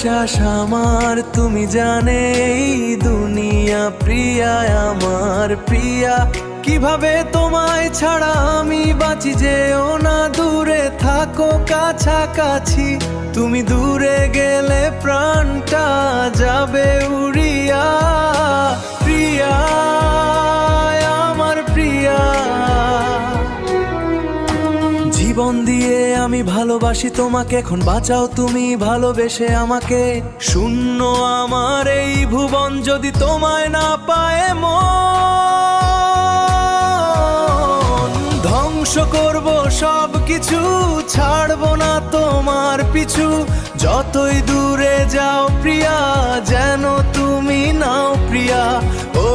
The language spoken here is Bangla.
বিশ্বাস আমার, তুমি জানে এই দুনিয়া প্রিয়া আমার প্রিয়া। কিভাবে তোমায় ছাড়া আমি বাঁচি, যেও না দূরে থাকো কাছাকাছি। তুমি দূরে গেলে প্রাণটা যাবে উড়িয়া। প্রিয়া আমার প্রিয়া, জীবন দিয়ে আমি ভালোবাসি তোমাকে, এখন বাঁচাও তুমি ভালোবেসে আমাকে। শূন্য আমার এই ভুবন যদি তোমায় না পায় মন, ধ্বংস করব সব কিছু, ছাড়বো না তোমার পিছু। যতই দূরে যাও প্রিয়া, যেন তুমি নাও প্রিয়া। ও